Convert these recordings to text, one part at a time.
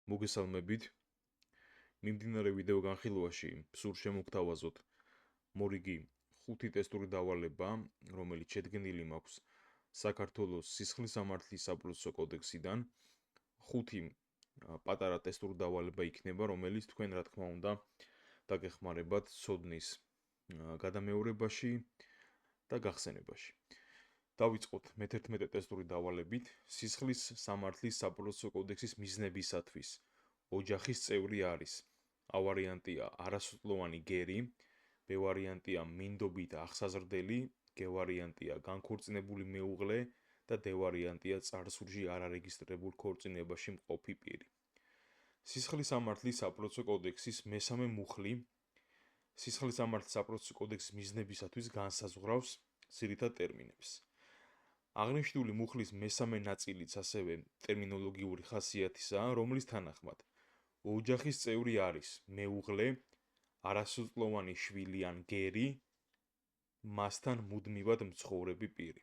მოგესალმებით. მიმდინარე ვიდეო განხილვაში სულ შემოგთავაზოთ მორიგი 5 ტესტური დავალება, რომელიც შედგენილი მაქვს საქართველოს სისხლისამართლის საპროცესო კოდექსიდან. 5 პატარა ტესტური დავალება იქნება, რომელიც თქვენ რა თქმა უნდა დაგეხმარებათ ცოდნის გადამეორებაში და გახსენებაში. დავიწყოთ მე-11 ტესტური დავალებით სისხლის სამართლის საპროცესო კოდექსის მიზნებისათვის. ოჯახის წევრი არის. A ვარიანტია არასრულოვანი გერი, B ვარიანტია მინდობით აღსაზრდელი, G ვარიანტია განქორწინებული მეუღლე და D ვარიანტია წარსულში არარეგისტრირებულ ქორწინებაში მყოფი პირი. სისხლის სამართლის საპროცესო კოდექსის მესამე მუხლი სისხლის სამართლის საპროცესო კოდექსის მიზნებისათვის განსაზღვრავს ძირითად ტერმინებს. აღნიშნული მუხლის მესამე ნაწილიც ასევე ტერმინოლოგიური ხასიათისაა, რომლის თანახმად ოჯახის წევრი არის მეუღლე, არასრულოვანი შვილი ან გერი, მასთან მუდმივად მცხოვრები პირი.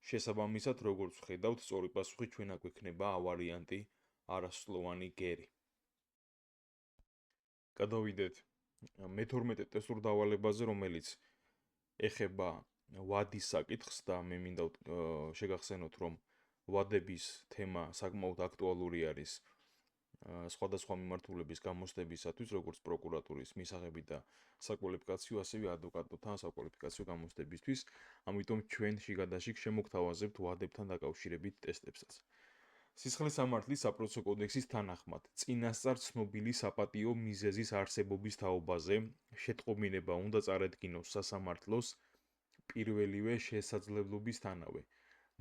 შესაბამისად, როგორც ვხედავთ, სწორი პასუხი ჩვენ აგვექნება A ვარიანტი არასრულოვანი გერი. გადავიდეთ მე-12 ტესტურ დავალებაზე, რომელიც ეხება ვადის საკითხს და მე მინდა შეგახსენოთ, რომ ვადების თემა საკმაოდ აქტუალური არის სხვადასხვა მიმართულების გამოცდებისათვის, როგორც პროკურატურის მისაღები და საკვალიფიკაციო, ასევე ადვოკატთა საკვალიფიკაციო გამოცდებისთვის, ამიტომ ჩვენ შიგადაშიგ შემოგთავაზებთ ვადებთან დაკავშირებით ტესტებსაც. სისხლის სამართლის საპროცესო კოდექსის თანახმად, წინასწარ ცნობილი საპატიო მიზეზის არსებობის თაობაზე შეტყობინება უნდა წარადგინოს სასამართლოს პირველივე შესაძლებლობისთანავე,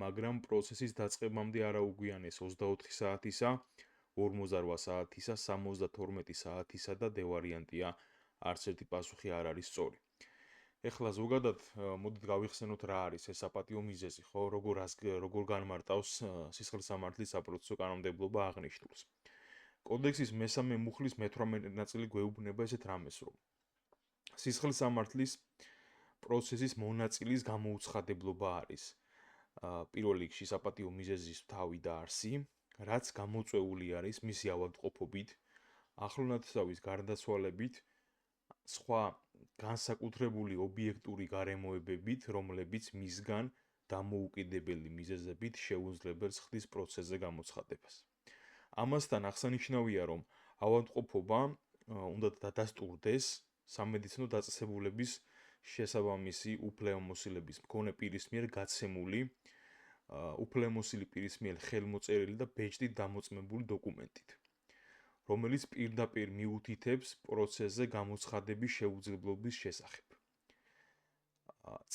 მაგრამ პროცესის დაწყებამდე არა უგვიანეს 24 საათისა, 48 საათისა, 72 საათისა და D ვარიანტია არც ერთი პასუხი არ არის სწორი. ეხლა ზოგადად მოდით გავიხსენოთ რა არის ეს საპატიო მიზეზი, ხო, როგორ განმარტავს სისხლის სამართლის საპროცესო კანონმდებლობა აღნიშნულს. კოდექსის მესამე მუხლის მე-18 ნაწილი გვეუბნება ესეთ რამეს, რომ სისხლის სამართლის პროცესის მონაწილის გამოუცხადებლობა არის პირველ რიგში საპატიო მიზეზის თავი და არსი, რაც გამოწვეული არის მისი ავადმყოფობით, ახლონათესავის გარდაცვალებით, სხვა განსაკუთრებული ობიექტური გარემოებებით, რომლებიც მისგან დამოუკიდებელი მიზეზებით შეუძლებელს ხდის პროცესზე გამოცხადებას. ამასთან აღსანიშნავია, რომ ავადმყოფობა უნდა დადასტურდეს სამედიცინო დაწესებულების შესაბამისი უფლებამოსილების მქონე პირის მიერ გაცემული უფლებამოსილი პირის მიერ ხელმოწერილი და ბეჭდით დამოწმებული დოკუმენტით, რომელიც პირდაპირ მიუთითებს პროცესზე გამოცხადების შეუძლებლობის შესახებ.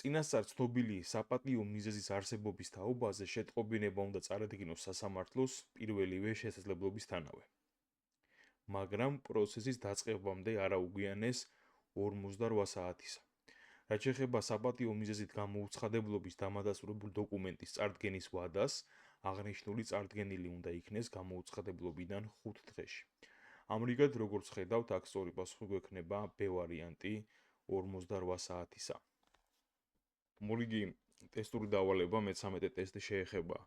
წინასწარ ცნობილი საპატიო მიზეზის არსებობის თაობაზე შეტყობინება უნდა წარადგინოს სასამართლოს პირველივე შესაძლებლობისთანავე, მაგრამ პროცესის დაწყებამდე არა უგვიანეს 48 საათისა. რაც შეეხება საპატიო მიზეზით გამოუცხადებლობის დამადასტურებულ დოკუმენტის წარდგენის ვადას, აღნიშნული წარდგენილი უნდა იქნეს გამოუცხადებლობიდან 5 დღეში. ამრიგად, როგორც ხედავთ, აქ სწორი პასუხი გვექნება B ვარიანტი 48 საათისა. მორიგი ტესტური დავალება მე-13 ტესტი შეეხება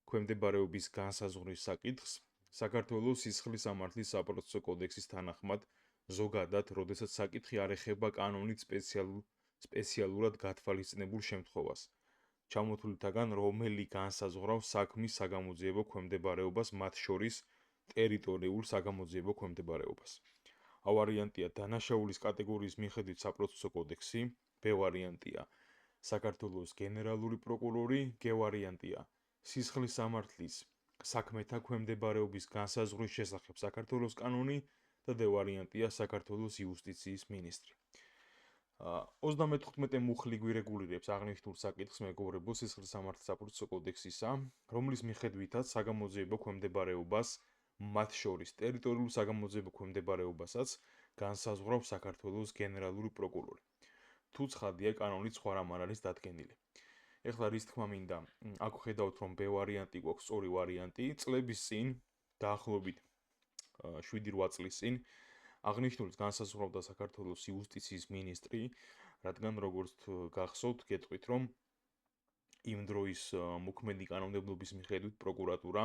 ქვემდებარეობის განსაზღვრის საკითხს. საქართველოს სისხლის სამართლის საპროცესო კოდექსის თანახმად, ზოგადად, როდესაც საკითხი არ ეხება კანონით სპეციალურად გათვალისწინებულ შემთხვევას, ჩამოთვლითაგან რომელი განსაზღვრავს საქმის საგამოძიებო ქვემდებარეობას, მათ შორის ტერიტორიულ საგამოძიებო ქვემდებარეობას. A ვარიანტია დანაშაულის კატეგორიის მიხედვით საპროცესო კოდექსი, B ვარიანტია საქართველოს გენერალური პროკურორი, G ვარიანტია სისხლის სამართლის საქმეთა ქვემდებარეობის განსაზღვრის შესახებ საქართველოს კანონი და D ვარიანტია საქართველოს იუსტიციის მინისტრი. 34 მუხლი გვირეგულირებს აღნიშნულ საკითხს მეგობრებო სისხლის სამართლის საპროცესო კოდექსისა, რომლის მიხედვითაც საგამოძიებო ქვემდებარეობას, მათ შორის ტერიტორიულ საგამოძიებო ქვემდებარეობასაც განსაზღვრავს საქართველოს გენერალური პროკურორი. თუ ცხადია, კანონით სხვა რამ არ არის დადგენილი. ეხლა რის თქმა მინდა, აქ ხედავთ, რომ B ვარიანტი გვაქვს სწორი ვარიანტი, წლების წინ, დაახლოებით 7-8 წლის წინ, აღნიშნულს განსაზღვრავდა საქართველოს იუსტიციის მინისტრი, რადგან როგორც გახსოვთ, გეტყვით, რომ იმ დროის მოქმედი კანონმდებლობის მიხედვით პროკურატურა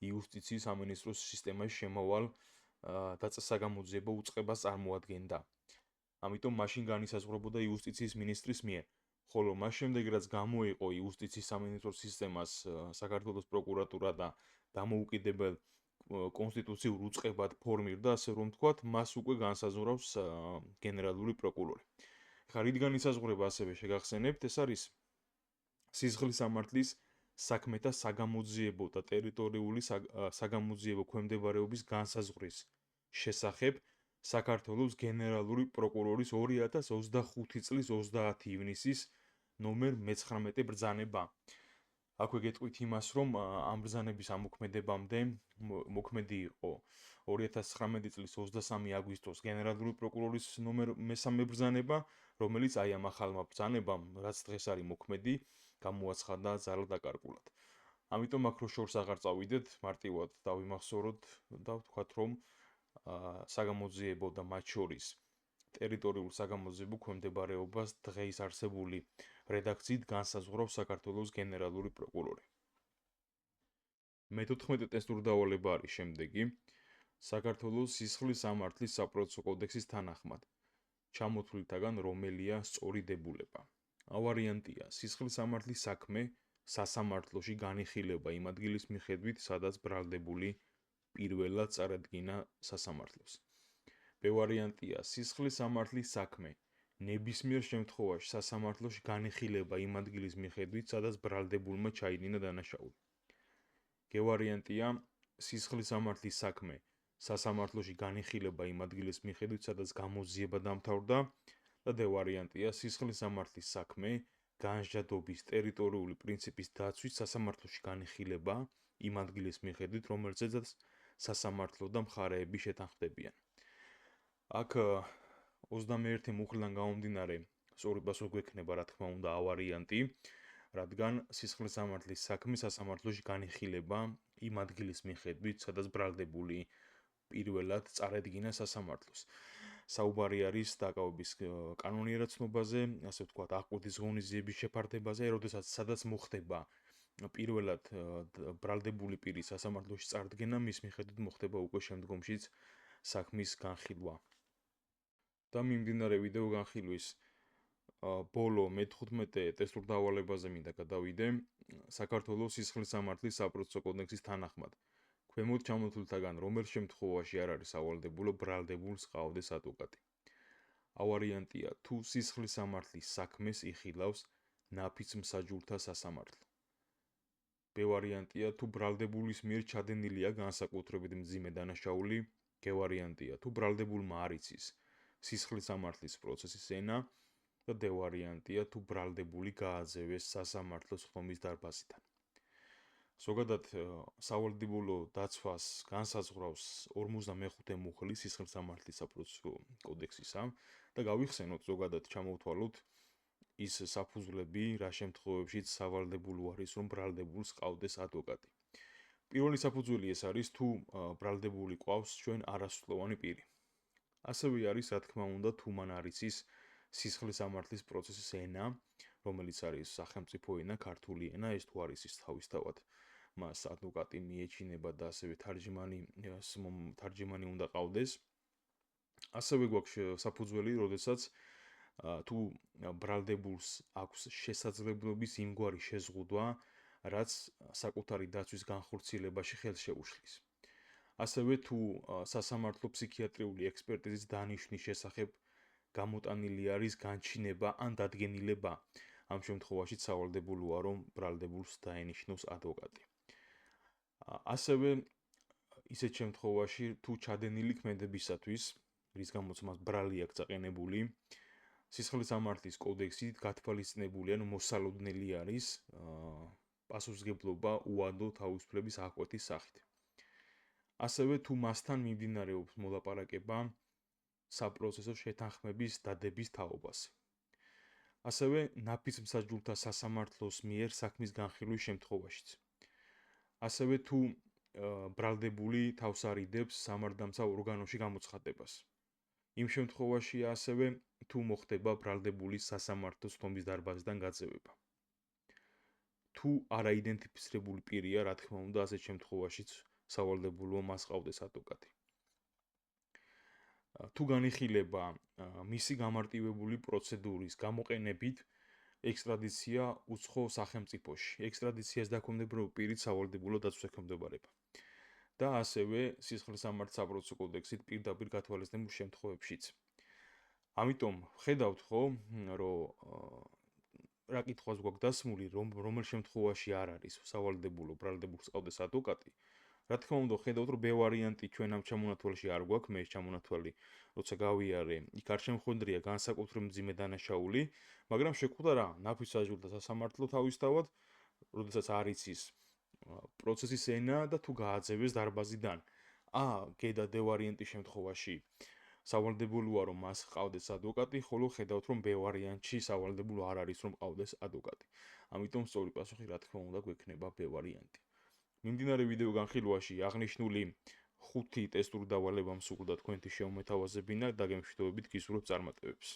იუსტიციის სამინისტროს სისტემაში შემავალ დაწესაგამოძიებო უწყებას წარმოადგენდა. ამიტომ მაშინ განისაზღვრებოდა იუსტიციის მინისტრის მიერ, ხოლო მას შემდეგ რაც გამოიყო იუსტიციის სამინისტროს სისტემას საქართველოს პროკურატურა და დამოუკიდებელ კონსტიტუციურ უწყებად ფორმირდა, ასე რომ ვთქვათ, მას უკვე განსაზღვრავს გენერალური პროკურორი. ხა რით განისაზღვრება ასევე შეგახსენებთ, ეს არის სისხლის სამართლის საქმეთა საგამოძიებო და ტერიტორიული საგამოძიებო ქვემდებარეობის განსაზღვრის შესახებ საქართველოს გენერალური პროკურორის 2025 წლის 30 ივნისის ნომერ 19 ბრძანება. აქვე გეტყვით იმას, რომ ამ ბრძანების ამოქმედებამდე მოქმედი იყო 2019 წლის 23 აგვისტოს გენერალური პროკურორის ნომერ 3 ბრძანება, რომელიც აი ამ ახალმა ბრძანებამ, რაც დღეს არის მოქმედი, გამოაცხადა ძალადაკარგულად. ამიტომ აქ რო შორს აღარ წავიდეთ, მარტივად დავიმახსოვროთ და ვთქვათ, რომ საგამოძიებო და მათ შორის ტერიტორიულ საგამოძიებო ქვემდებარეობას დღეს არსებული რედაქციით განსაზღვრავს საქართველოს გენერალური პროკურორი. მე-14 ტესტური დავალება არის შემდეგი. საქართველოს სისხლის სამართლის საპროცესო კოდექსის თანახმად ჩამოთვლითაგან რომელია სწორი დებულება. ავარიანტია სისხლის სამართლის საქმე სასამართლოში განიხილება იმ ადგილის მიხედვით, სადაც ბრალდებული პირველად წარადგინა სასამართლოს. ბ-ვარიანტია სისხლის სამართლის საქმე ნებისმიერ შემთხვევაში სასამართლოში განიხილება იმ ადგილის მიხედვით, სადაც ბრალდებულმა ჩაიდინა დანაშაული. გ-ვარიანტია სისხლის სამართლის საქმე სასამართლოში განიხილება იმ ადგილის მიხედვით, სადაც გამოძიება დამთავრდა და დ-ვარიანტია სისხლის სამართლის საქმე განსჯადობის ტერიტორიული პრინციპის დაცვით სასამართლოში განიხილება იმ ადგილის მიხედვით, რომელზეც სასამართლო და მხარეები შეთანხმდებიან. აქ 21 მუხლიდან გამომდინარე სწორი პასუხი გვექნება, რა თქმა უნდა, ავარიანტი, რადგან სისხლის სამართლის საქმე სასამართლოში განიხილება იმ ადგილის მიხედვით, სადაც ბრალდებული პირველად წარედგინა სასამართლოს. საუბარი არის დაკავების კანონიერად ცნობაზე, ასე ვთქვათ, აღკვეთის ღონისძიების შეფარდებაზე, როდესაც სადაც მოხდება პირველად ბრალდებული პირის სასამართლოში წარდგენა, მის მიხედვით მოხდება უკვე შემდგომშიც საქმის განხილვა. და მიმდინარე ვიდეო განხილვის ბოლო მე-15 ტესტურ დავალებაზე მინდა გადავიდე. საქართველოს სისხლის სამართლის საპროცესო კოდექსის თანახმად ქვემოთ ჩამოთვლითაგან რომელ შემთხვევაში არ არის სავალდებულო ბრალდებულს ყავდეს ადვოკატი. ავარიანტია თუ სისხლის სამართლის საქმეს იხილავს ნაფიც მსაჯულთა სასამართლო. ბ-ვარიანტია თუ ბრალდებულის მიერ ჩადენილია განსაკუთრებით მძიმე დანაშაული. გ-ვარიანტია თუ ბრალდებულმა არ იცის სისხლის სამართლის პროცესის ენა და დ-ვარიანტია თუ ბრალდებული გააძევეს სასამართლოს ხომის დარბაზიდან. ზოგადად სავალდებულო დაცვას განსაზღვრავს 55 მუხლი სისხლის სამართლის საპროცესო კოდექსისა და გავიხსენოთ ზოგადად ჩამოვთვალოთ ის საფუძვლები, რა შემთხვევებშიც სავალდებულო არის, რომ ბრალდებულს ყავდეს ადვოკატი. პირველი საფუძველი ეს არის, თუ ბრალდებული ყავს ჩვენ არასრულოვანი პირი. ასევე არის, რა თქმა უნდა, თუ მან არ იცის სისხლის სამართლის პროცესის ენა, რომელიც არის სახელმწიფო ენა, ქართული ენა, ეს თუ არ იცის თავისთავად, მას ადვოკატი მიეჩინება და ასევე თარჯიმანი უნდა ყავდეს. ასევე გვაქვს საფუძველი, როდესაც თუ ბრალდებულს აქვს შესაძლებლობის იმგვარი შეზღუდვა, რაც საკუთარი დაცვის განხორციელებაში ხელს შეუშლის. ასევე თუ სასამართლო ფსიქიატრიული ექსპერტიზის დანიშვნის შესახებ გამოტანილი არის განჩინება ან დადგენილება, ამ შემთხვევაში სავალდებულოა, რომ ბრალდებულს დაენიშნოს ადვოკატი. ასევე ისეთ შემთხვევაში, თუ ჩადენილი ქმედებისათვის, რის გამოც მას ბრალი აქვს წაყენებული, სისხლის სამართლის კოდექსით გათვალისწინებული ან მოსალოდნელი არის პასუხისმგებლობა უადო თავისუფლების აღკვეთის სახით. ასევე თუ მასთან მიმდინარეობს მოლაპარაკება საპროცესო შეთანხმების დადების თაობაზე. ასევე ნაფიც მსაჯულთა სასამართლოს მიერ საქმის განხილვის შემთხვევაშიც. ასევე თუ ბრალდებული თავს არიდებს სამართალდამცავ ორგანოში გამოცხადებას. იმ შემთხვევაშია ასევე თუ მოხდება ბრალდებულის სასამართლოს ხომის დარბაზიდან გაძევება. თუ არაიდენტიფიცირებული პირია, რა თქმა უნდა, ასეთ შემთხვევაშიც სავალდებულო მას ყავდეს ადვოკატი. თუ განიხილება მისი გამარტივებული პროცედურის გამოყენებით ექსტრადიცია უცხო სახელმწიფოში, ექსტრადიციას დაქვემდებარებულ პირით სავალდებულო დაცვას ექვემდებარება. და ასევე სისხლის სამართლის საპროცესო კოდექსით პირდაპირ გათვალისწინებულ შემთხვევებშიც. ამიტომ ხედავთ ხო, რომ რა კითხვას გვაქვს დასმული, რომელ შემთხვევაში არ არის სავალდებულო ბრალდებულს ყავდეს ადვოკატი. რა თქმა უნდა, ხედავთ, რომ ბ ვარიანტი ჩვენ ამ ჩამონათვალში არ გვაქვს, მე ეს ჩამონათვალი, როცა გავიარე, იქ არ შემხვედრია განსაკუთრებით მძიმე დანაშაული, მაგრამ შეგვხვდა რა, ნაფისმსაჯულთა სასამართლო თავისთავად, როდესაც არ იცის პროცესის ენა და თუ გააძევეს დარბაზიდან. გედა დ ვარიანტის შემთხვევაში სავალდებულოა, რომ მას ყავდეს ადვოკატი, ხოლო ხედავთ, რომ ბ ვარიანტში სავალდებულო არ არის, რომ ყავდეს ადვოკატი. ამიტომ სწორი პასუხი, რა თქმა უნდა, გვექნება ბ ვარიანტი. მიმდინარე ვიდეო განხილვაში აღნიშნული 5 ტესტური დავალება მსურდა თქვენთვის შემომეთავაზებინა და გემშვიდობებით გისურვებთ წარმატებებს.